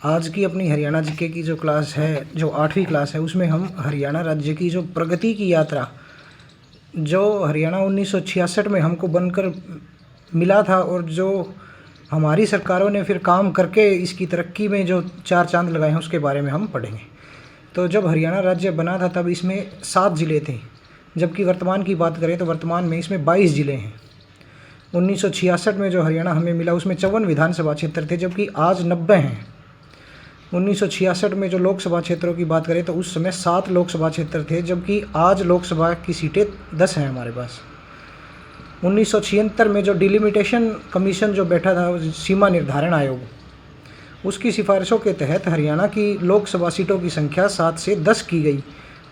आज की अपनी हरियाणा जीके की जो क्लास है, जो 8वीं क्लास है, उसमें हम हरियाणा राज्य की जो प्रगति की यात्रा, जो हरियाणा 1966 में हमको बनकर मिला था और जो हमारी सरकारों ने फिर काम करके इसकी तरक्की में जो 4 चांद लगाए हैं, उसके बारे में हम पढ़ेंगे। तो जब हरियाणा राज्य बना था तब इसमें 7 ज़िले थे, जबकि वर्तमान की बात करें तो वर्तमान में इसमें 22 ज़िले हैं। 1966 में जो हरियाणा हमें मिला उसमें 54 विधानसभा क्षेत्र थे, जबकि आज 90 हैं। 1966 में जो लोकसभा क्षेत्रों की बात करें तो उस समय 7 लोकसभा क्षेत्र थे, जबकि आज लोकसभा की सीटें 10 हैं हमारे पास। 1976 में जो डिलिमिटेशन कमीशन जो बैठा था, सीमा निर्धारण आयोग, उसकी सिफारिशों के तहत हरियाणा की लोकसभा सीटों की संख्या 7 से 10 की गई।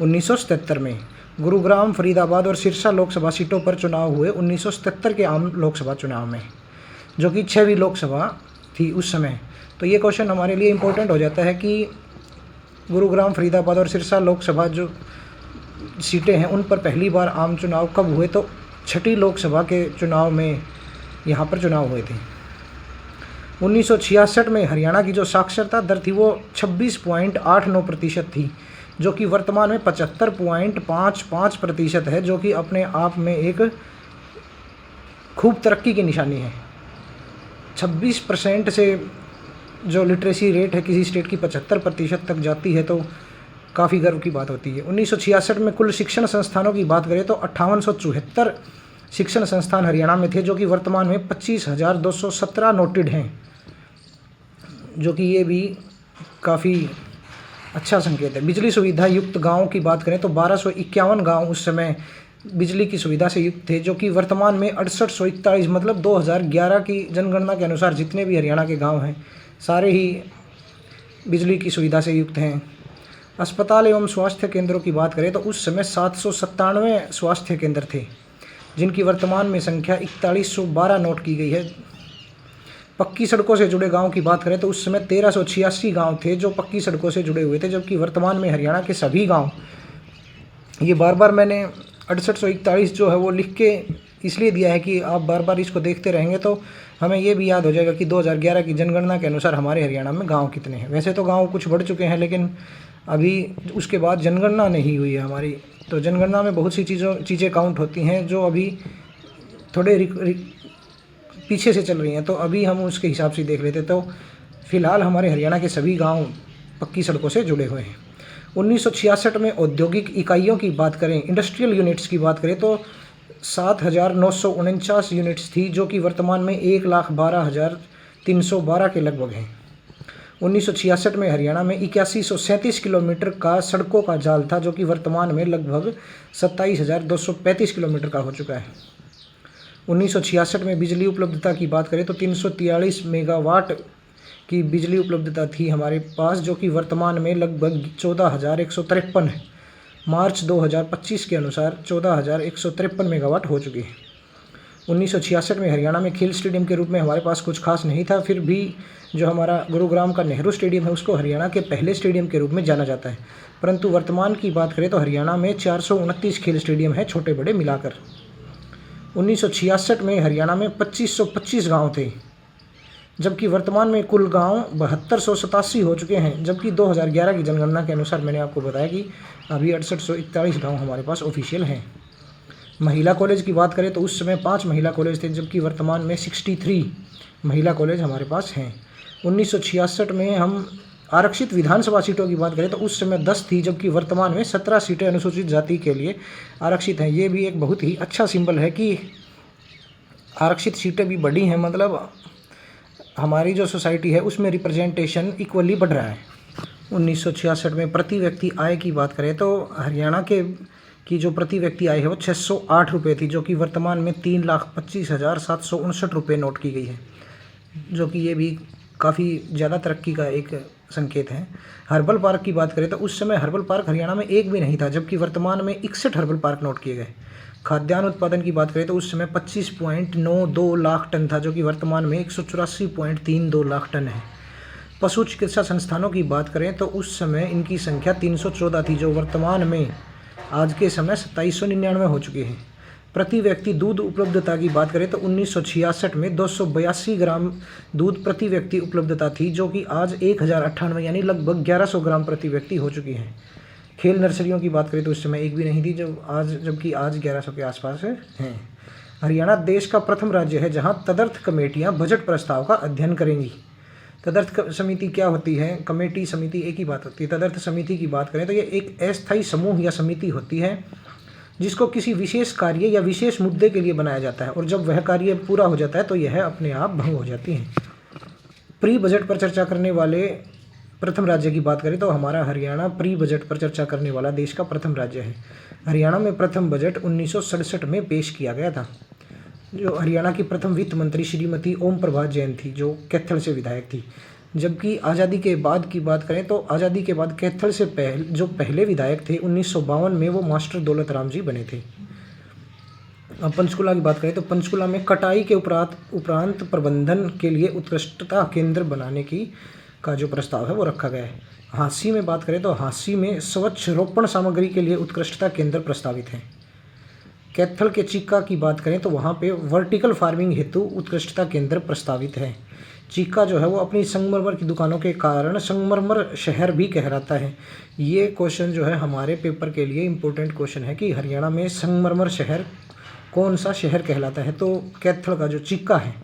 1977 में गुरुग्राम, फरीदाबाद और सिरसा लोकसभा सीटों पर चुनाव हुए 1977 के आम लोकसभा चुनाव में, जो कि 6वीं लोकसभा थी उस समय। तो ये क्वेश्चन हमारे लिए इम्पोर्टेंट हो जाता है कि गुरुग्राम, फरीदाबाद और सिरसा लोकसभा जो सीटें हैं उन पर पहली बार आम चुनाव कब हुए, तो 6ठी लोकसभा के चुनाव में यहाँ पर चुनाव हुए थे। 1966 में हरियाणा की जो साक्षरता दर थी वो 26.89% थी, जो कि वर्तमान में 75.55% है, जो कि अपने आप में एक खूब तरक्की की निशानी है। 26% से जो लिटरेसी रेट है किसी स्टेट की 75% तक जाती है तो काफ़ी गर्व की बात होती है। 1966 में कुल शिक्षण संस्थानों की बात करें तो 5874 शिक्षण संस्थान हरियाणा में थे, जो कि वर्तमान में 25,217 नोटेड हैं, जो कि ये भी काफ़ी अच्छा संकेत है। बिजली सुविधा युक्त गाँव की बात करें तो 1251 गाँव उस समय बिजली की सुविधा से युक्त थे, जो कि वर्तमान में 6841, मतलब 2011 की जनगणना के अनुसार जितने भी हरियाणा के गांव हैं सारे ही बिजली की सुविधा से युक्त हैं। अस्पताल एवं स्वास्थ्य केंद्रों की बात करें तो उस समय 797 स्वास्थ्य केंद्र थे, जिनकी वर्तमान में संख्या 4112 नोट की गई है। पक्की सड़कों से जुड़े गाँव की बात करें तो उस समय 1386 गाँव थे जो पक्की सड़कों से जुड़े हुए थे, जबकि वर्तमान में हरियाणा के सभी गाँव, ये बार बार मैंने 6841 जो है वो लिख के इसलिए दिया है कि आप बार बार इसको देखते रहेंगे तो हमें ये भी याद हो जाएगा कि 2011 की जनगणना के अनुसार हमारे हरियाणा में गांव कितने हैं। वैसे तो गांव कुछ बढ़ चुके हैं, लेकिन अभी उसके बाद जनगणना नहीं हुई है हमारी, तो जनगणना में बहुत सी चीज़ें काउंट होती हैं जो अभी थोड़े पीछे से चल रही हैं, तो अभी हम उसके हिसाब से देख लेते। तो फिलहाल हमारे हरियाणा के सभी गाँव पक्की सड़कों से जुड़े हुए हैं। 1966 में औद्योगिक इकाइयों की बात करें, इंडस्ट्रियल यूनिट्स की बात करें तो 7,949 यूनिट्स थी, जो कि वर्तमान में 1,12,312 के लगभग हैं। 1966 में हरियाणा में 8137 किलोमीटर का सड़कों का जाल था, जो कि वर्तमान में लगभग 27,235 किलोमीटर का हो चुका है। 1966 में बिजली उपलब्धता की बात करें तो 343 मेगावाट की बिजली उपलब्धता थी हमारे पास, जो कि वर्तमान में लगभग 14,153 है। मार्च 2025 के अनुसार 14,153 मेगावाट हो चुकी है। 1966 में हरियाणा में खेल स्टेडियम के रूप में हमारे पास कुछ खास नहीं था, फिर भी जो हमारा गुरुग्राम का नेहरू स्टेडियम है उसको हरियाणा के पहले स्टेडियम के रूप में जाना जाता है। परंतु वर्तमान की बात करें तो हरियाणा में 429 खेल स्टेडियम है, छोटे बड़े मिलाकर। 1966 में हरियाणा में 2525 गाँव थे, जबकि वर्तमान में कुल गांव 7287 हो चुके हैं, जबकि 2011 की जनगणना के अनुसार मैंने आपको बताया कि अभी 6841 गांव हमारे पास ऑफिशियल हैं। महिला कॉलेज की बात करें तो उस समय 5 महिला कॉलेज थे, जबकि वर्तमान में 63 महिला कॉलेज हमारे पास हैं। 1966 में हम आरक्षित विधानसभा सीटों की बात करें तो उस समय 10 थी, जबकि वर्तमान में 17 सीटें अनुसूचित जाति के लिए आरक्षित हैं। ये भी एक बहुत ही अच्छा सिंबल है कि आरक्षित सीटें भी बढ़ी हैं, मतलब हमारी जो सोसाइटी है उसमें रिप्रेजेंटेशन इक्वली बढ़ रहा है। 1966 में प्रति व्यक्ति आय की बात करें तो हरियाणा की जो प्रति व्यक्ति आय है वो 608 रुपये थी, जो कि वर्तमान में 3,25,759 रुपये नोट की गई है, जो कि ये भी काफ़ी ज़्यादा तरक्की का एक संकेत है। हर्बल पार्क की बात करें तो उस समय हर्बल पार्क हरियाणा में एक भी नहीं था, जबकि वर्तमान में 61 हर्बल पार्क नोट किए गए। खाद्यान्न उत्पादन की बात करें तो उस समय 25.92 लाख टन था, जो कि वर्तमान में 184.32 लाख टन है। पशु चिकित्सा संस्थानों की बात करें तो उस समय इनकी संख्या 314 थी, जो वर्तमान में आज के समय 2799 हो चुकी है। प्रति व्यक्ति दूध उपलब्धता की बात करें तो 1966 में 282 ग्राम दूध प्रति व्यक्ति उपलब्धता थी, जो कि आज 1098 यानी लगभग 1100 ग्राम प्रति व्यक्ति हो चुकी है। खेल नर्सरियों की बात करें तो उस समय एक भी नहीं थी, जबकि आज 1100 के आसपास हैं। हरियाणा देश का प्रथम राज्य है जहां तदर्थ कमेटियां बजट प्रस्ताव का अध्ययन करेंगी। तदर्थ समिति क्या होती है? कमेटी समिति एक ही बात होती है। तदर्थ समिति की बात करें तो ये एक अस्थायी समूह या समिति होती है जिसको किसी विशेष कार्य या विशेष मुद्दे के लिए बनाया जाता है, और जब वह कार्य पूरा हो जाता है तो यह अपने आप भंग हो जाती है। प्री बजट पर चर्चा करने वाले प्रथम राज्य की बात करें तो हमारा हरियाणा प्री बजट पर चर्चा करने वाला देश का प्रथम राज्य है। हरियाणा में प्रथम बजट 1967 में पेश किया गया था। जो हरियाणा की प्रथम वित्त मंत्री श्रीमती ओम प्रभा जैन थी, जो कैथल से विधायक थी। जबकि आज़ादी के बाद की बात करें तो आज़ादी के बाद कैथल से जो पहले विधायक थे 1952 में वो मास्टर दौलत राम जी बने थे। अब पंचकुला की बात करें तो पंचकुला में कटाई के उपरांत प्रबंधन के लिए उत्कृष्टता केंद्र बनाने का जो प्रस्ताव है वो रखा गया है। हांसी में बात करें तो हांसी में स्वच्छ रोपण सामग्री के लिए उत्कृष्टता केंद्र प्रस्तावित है। कैथल के चीका की बात करें तो वहाँ पे वर्टिकल फार्मिंग हेतु उत्कृष्टता केंद्र प्रस्तावित है। चीका जो है वो अपनी संगमरमर की दुकानों के कारण संगमरमर शहर भी कहलाता है। ये क्वेश्चन जो है हमारे पेपर के लिए इम्पोर्टेंट क्वेश्चन है कि हरियाणा में संगमरमर शहर कौन सा शहर कहलाता है, तो कैथल का जो चीका है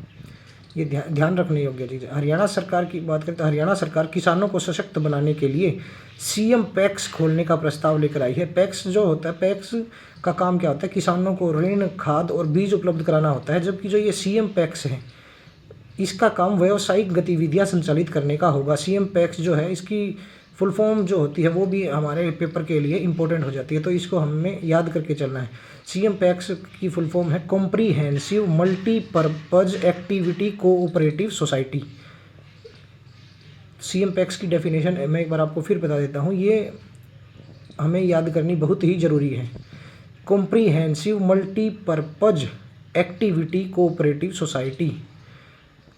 ये ध्यान रखने योग्य चीज़ है। हरियाणा सरकार की बात करें तो हरियाणा सरकार किसानों को सशक्त बनाने के लिए सीएम पैक्स खोलने का प्रस्ताव लेकर आई है। पैक्स जो होता है, पैक्स का काम क्या होता है? किसानों को ऋण, खाद और बीज उपलब्ध कराना होता है। जबकि जो ये सीएम पैक्स है इसका काम व्यावसायिक गतिविधियां संचालित करने का होगा। सीएम पैक्स जो है इसकी फुल फॉर्म जो होती है वो भी हमारे पेपर के लिए इंपॉर्टेंट हो जाती है, तो इसको हमें याद करके चलना है। सीएम पैक्स की फुल फॉर्म है comprehensive multipurpose activity cooperative society. CM PACS की डेफिनेशन मैं एक बार आपको फिर बता देता हूँ, ये हमें याद करनी बहुत ही ज़रूरी है। Comprehensive multipurpose activity cooperative society.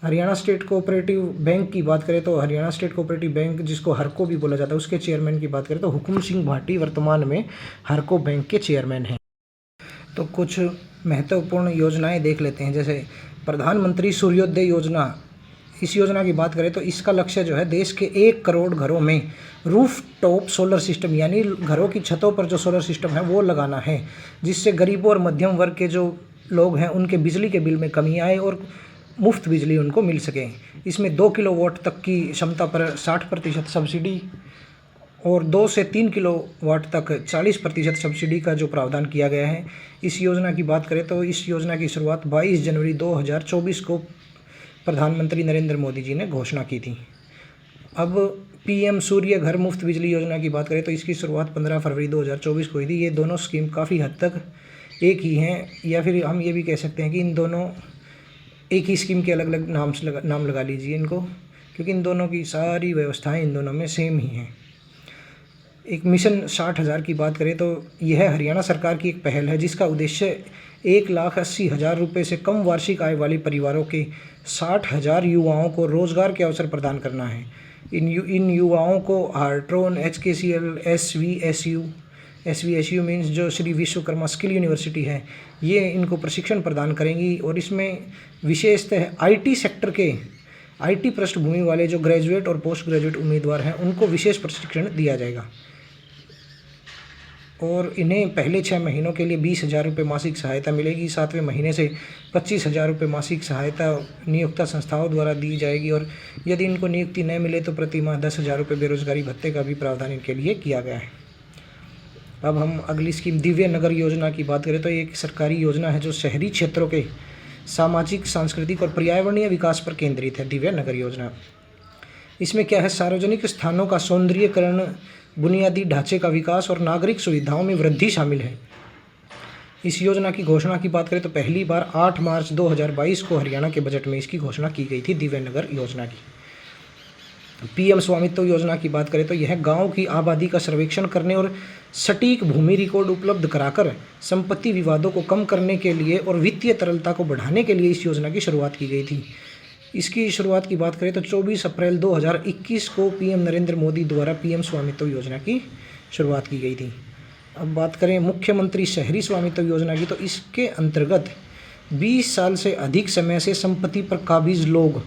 Haryana state cooperative bank की बात करें तो हरियाणा स्टेट कोऑपरेटिव बैंक, जिसको हरको भी बोला जाता है, उसके चेयरमैन की बात करें तो हुकुम सिंह भाटी वर्तमान में हरको बैंक के चेयरमैन हैं। तो कुछ महत्वपूर्ण योजनाएं देख लेते हैं, जैसे प्रधानमंत्री सूर्योदय योजना। इस योजना की बात करें तो इसका लक्ष्य जो है देश के 1 करोड़ घरों में रूफ टॉप सोलर सिस्टम, यानी घरों की छतों पर जो सोलर सिस्टम है वो लगाना है, जिससे गरीबों और मध्यम वर्ग के जो लोग हैं उनके बिजली के बिल में कमी आए और मुफ्त बिजली उनको मिल सके। इसमें 2 किलोवाट तक की क्षमता पर 60% सब्सिडी और 2 से 3 किलोवाट तक 40% सब्सिडी का जो प्रावधान किया गया है। इस योजना की बात करें तो इस योजना की शुरुआत 22 जनवरी 2024 को प्रधानमंत्री नरेंद्र मोदी जी ने घोषणा की थी। अब पीएम सूर्य घर मुफ्त बिजली योजना की बात करें तो इसकी शुरुआत 15 फरवरी 2024 को हुई थी। ये दोनों स्कीम काफ़ी हद तक एक ही हैं, या फिर हम ये भी कह सकते हैं कि इन दोनों एक ही स्कीम के अलग अलग नाम लगा लीजिए इनको, क्योंकि इन दोनों की सारी व्यवस्थाएं इन दोनों में सेम ही हैं। एक मिशन 60,000 की बात करें तो यह हरियाणा सरकार की एक पहल है जिसका उद्देश्य 1,80,000 रुपये से कम वार्षिक आय वाले परिवारों के 60,000 युवाओं को रोजगार के अवसर प्रदान करना है। इन युवाओं को हार्ट्रोन, HKCL, SVSU मीन्स जो श्री विश्वकर्मा स्किल यूनिवर्सिटी है, ये इनको प्रशिक्षण प्रदान करेंगी। और इसमें विशेषतः IT सेक्टर के IT पृष्ठभूमि वाले जो ग्रेजुएट और पोस्ट ग्रेजुएट उम्मीदवार हैं उनको विशेष प्रशिक्षण दिया जाएगा। और इन्हें पहले 6 महीनों के लिए 20,000 रुपये मासिक सहायता मिलेगी। 7वें महीने से 25,000 रुपये मासिक सहायता नियोक्ता संस्थाओं द्वारा दी जाएगी। और यदि इनको नियुक्ति न मिले तो प्रति माह 10,000 रुपये बेरोजगारी भत्ते का भी प्रावधान इनके लिए किया गया है। अब हम अगली स्कीम दिव्य नगर योजना की बात करें तो एक सरकारी योजना है जो शहरी क्षेत्रों के सामाजिक, सांस्कृतिक और पर्यावरणीय विकास पर केंद्रित है। दिव्य नगर योजना, इसमें क्या है, सार्वजनिक स्थानों का सौंदर्यीकरण, बुनियादी ढांचे का विकास और नागरिक सुविधाओं में वृद्धि शामिल है। इस योजना की घोषणा की बात करें तो पहली बार 8 मार्च 2022 को हरियाणा के बजट में इसकी घोषणा की गई थी, दिव्य नगर योजना की। PM स्वामित्व योजना की बात करें तो यह गांव की आबादी का सर्वेक्षण करने और सटीक भूमि रिकॉर्ड उपलब्ध कराकर संपत्ति विवादों को कम करने के लिए और वित्तीय तरलता को बढ़ाने के लिए इस योजना की शुरुआत की गई थी। इसकी शुरुआत की बात करें तो 24 अप्रैल 2021 को PM नरेंद्र मोदी द्वारा PM स्वामित्व योजना की शुरुआत की गई थी। अब बात करें मुख्यमंत्री शहरी स्वामित्व योजना की, तो इसके अंतर्गत 20 साल से अधिक समय से संपत्ति पर काबिज लोग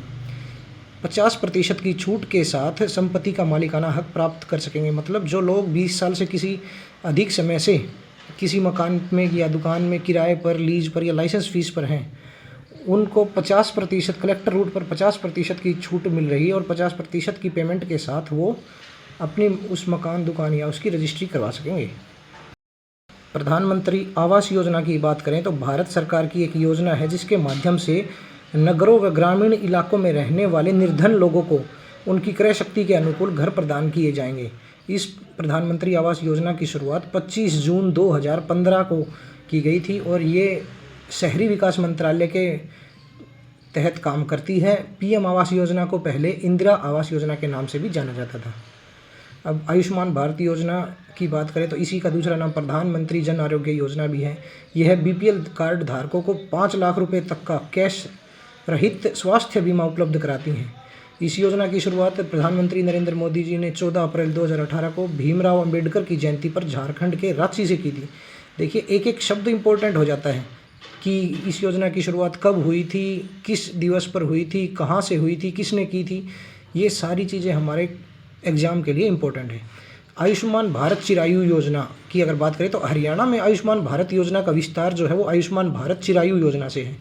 50% की छूट के साथ संपत्ति का मालिकाना हक प्राप्त कर सकेंगे। मतलब जो लोग 20 साल से किसी अधिक समय से किसी मकान में या दुकान में किराए पर, लीज पर या लाइसेंस फीस पर हैं, उनको 50% कलेक्टर रूट पर 50% की छूट मिल रही है और 50% की पेमेंट के साथ वो अपनी उस मकान, दुकान या उसकी रजिस्ट्री करवा सकेंगे। प्रधानमंत्री आवास योजना की बात करें तो भारत सरकार की एक योजना है जिसके माध्यम से नगरों व ग्रामीण इलाकों में रहने वाले निर्धन लोगों को उनकी क्रय शक्ति के अनुकूल घर प्रदान किए जाएंगे। इस प्रधानमंत्री आवास योजना की शुरुआत 25 जून 2015 को की गई थी और ये शहरी विकास मंत्रालय के तहत काम करती है। पीएम आवास योजना को पहले इंदिरा आवास योजना के नाम से भी जाना जाता था। अब आयुष्मान भारत योजना की बात करें तो इसी का दूसरा नाम प्रधानमंत्री जन आरोग्य योजना भी है। यह बीपीएल कार्ड धारकों को 5 लाख रुपए तक का कैश रहित स्वास्थ्य बीमा उपलब्ध कराती हैं। इस योजना की शुरुआत प्रधानमंत्री नरेंद्र मोदी जी ने 14 अप्रैल 2018 को भीमराव अंबेडकर की जयंती पर झारखंड के रांची से की थी। देखिए, एक एक शब्द इम्पोर्टेंट हो जाता है कि इस योजना की शुरुआत कब हुई थी, किस दिवस पर हुई थी, कहाँ से हुई थी, किसने की थी। ये सारी चीज़ें हमारे एग्ज़ाम के लिए इम्पोर्टेंट है। आयुष्मान भारत चिरायु योजना की अगर बात करें तो हरियाणा में आयुष्मान भारत योजना का विस्तार जो है वो आयुष्मान भारत चिरायु योजना से है।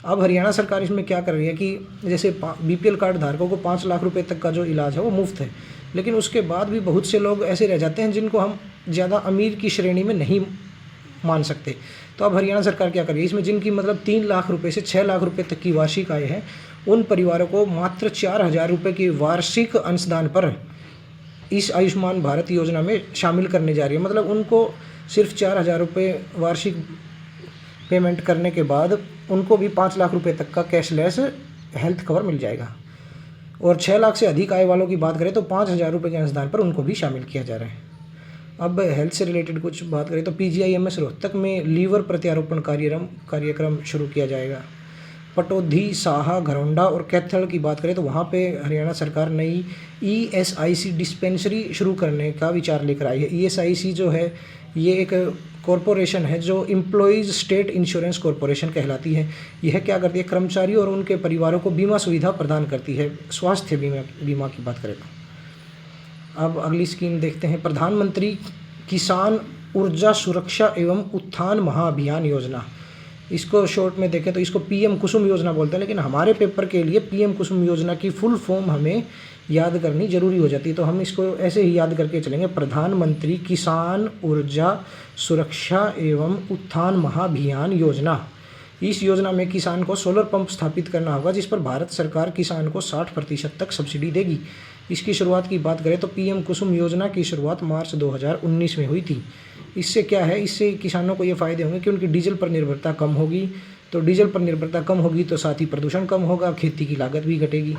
अब हरियाणा सरकार इसमें क्या कर रही है कि जैसे बीपीएल कार्ड धारकों को 5 लाख रुपए तक का जो इलाज है वो मुफ्त है, लेकिन उसके बाद भी बहुत से लोग ऐसे रह जाते हैं जिनको हम ज़्यादा अमीर की श्रेणी में नहीं मान सकते। तो अब हरियाणा सरकार क्या कर रही है, इसमें जिनकी मतलब 3 लाख रुपए से 6 लाख रुपए तक की वार्षिक आय है, उन परिवारों को मात्र 4,000 रुपये की वार्षिक अंशदान पर इस आयुष्मान भारत योजना में शामिल करने जा रही है। मतलब उनको सिर्फ 4,000 रुपये वार्षिक पेमेंट करने के बाद उनको भी 5 लाख रुपए तक का कैशलेस हेल्थ कवर मिल जाएगा। और 6 लाख से अधिक आय वालों की बात करें तो 5,000 रुपये के अंशदान पर उनको भी शामिल किया जा रहा है। अब हेल्थ से रिलेटेड कुछ बात करें तो पीजीआईएमएस रोहतक में लीवर प्रत्यारोपण कार्यक्रम शुरू किया जाएगा। पटौदी, साहा, घरौंडा और कैथल की बात करें तो वहाँ पे हरियाणा सरकार नई ईएसआईसी डिस्पेंसरी शुरू करने का विचार लेकर आई है। ईएसआईसी जो है ये एक कॉरपोरेशन है जो एम्प्लॉयज़ स्टेट इंश्योरेंस कॉरपोरेशन कहलाती है। यह क्या करती है, कर्मचारियों और उनके परिवारों को बीमा सुविधा प्रदान करती है। स्वास्थ्य बीमा की बात करें तो अब अगली स्कीम देखते हैं, प्रधानमंत्री किसान ऊर्जा सुरक्षा एवं उत्थान महाअभियान योजना। इसको शॉर्ट में देखें तो इसको पीएम कुसुम योजना बोलते हैं, लेकिन हमारे पेपर के लिए पीएम कुसुम योजना की फुल फॉर्म हमें याद करनी जरूरी हो जाती है, तो हम इसको ऐसे ही याद करके चलेंगे, प्रधानमंत्री किसान ऊर्जा सुरक्षा एवं उत्थान महाअभियान योजना। इस योजना में किसान को सोलर पंप स्थापित करना होगा जिस पर भारत सरकार किसान को 60% तक सब्सिडी देगी। इसकी शुरुआत की बात करें तो पीएम कुसुम योजना की शुरुआत मार्च 2019 में हुई थी। इससे क्या है, इससे किसानों को ये फ़ायदे होंगे कि उनकी डीजल पर निर्भरता कम होगी, तो डीजल पर निर्भरता कम होगी तो साथ ही प्रदूषण कम होगा, खेती की लागत भी घटेगी।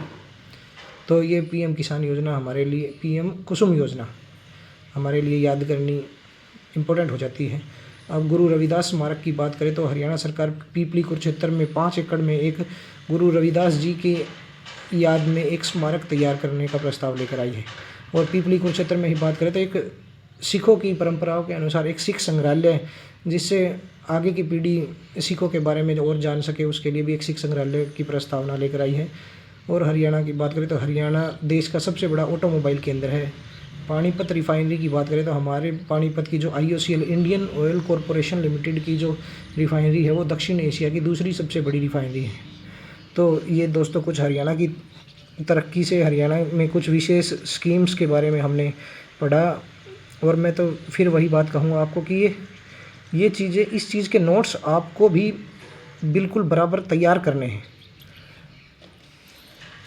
तो ये पीएम किसान योजना हमारे लिए, पीएम कुसुम योजना हमारे लिए याद करनी इम्पोर्टेंट हो जाती है। अब गुरु रविदास स्मारक की बात करें तो हरियाणा सरकार पीपली कुरुक्षेत्र में 5 एकड़ में एक गुरु रविदास जी के याद में एक स्मारक तैयार करने का प्रस्ताव लेकर आई है। और पीपली कुरुक्षेत्र में ही बात करें तो एक सिखों की परंपराओं के अनुसार एक सिख संग्रहालय, जिससे आगे की पीढ़ी सिखों के बारे में और जान सके, उसके लिए भी एक सिख संग्रहालय की प्रस्तावना लेकर आई है। और हरियाणा की बात करें तो हरियाणा देश का सबसे बड़ा ऑटोमोबाइल केंद्र है। पानीपत रिफाइनरी की बात करें तो हमारे पानीपत की जो IOCL Indian oil corporation limited की जो रिफाइनरी है वो दक्षिण एशिया की दूसरी सबसे बड़ी रिफाइनरी है। तो ये दोस्तों कुछ हरियाणा की तरक्की से, हरियाणा में कुछ विशेष स्कीम्स के बारे में हमने पढ़ा। और मैं तो फिर वही बात कहूँगा आपको कि ये चीज़ें, इस चीज़ के नोट्स आपको भी बिल्कुल बराबर तैयार करने हैं।